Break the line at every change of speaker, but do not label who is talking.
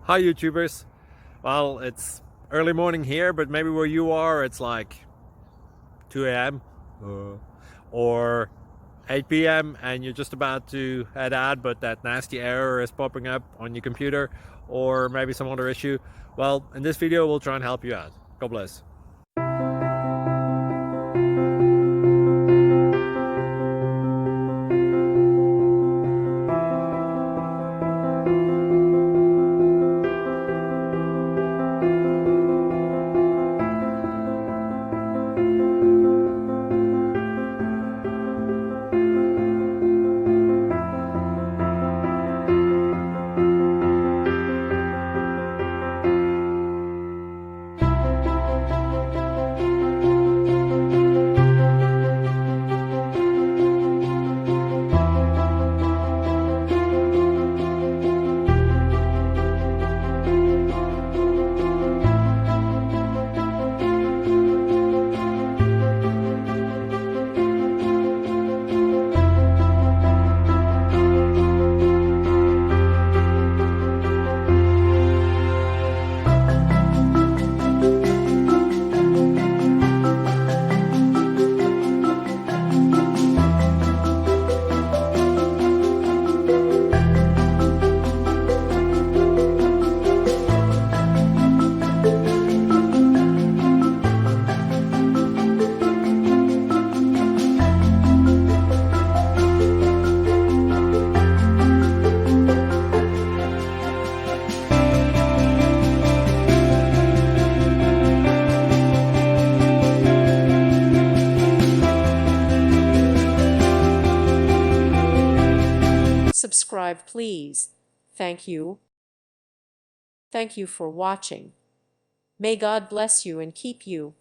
Hi YouTubers. Well, it's early morning here, but maybe where you are it's like 2 a.m. or 8 p.m. and you're just about to head out, but that nasty error is popping up on your computer, or maybe some other issue. Well, in this video we'll try and help you out. God bless.
Subscribe, please. Thank you. Thank you for watching. May God bless you and keep you.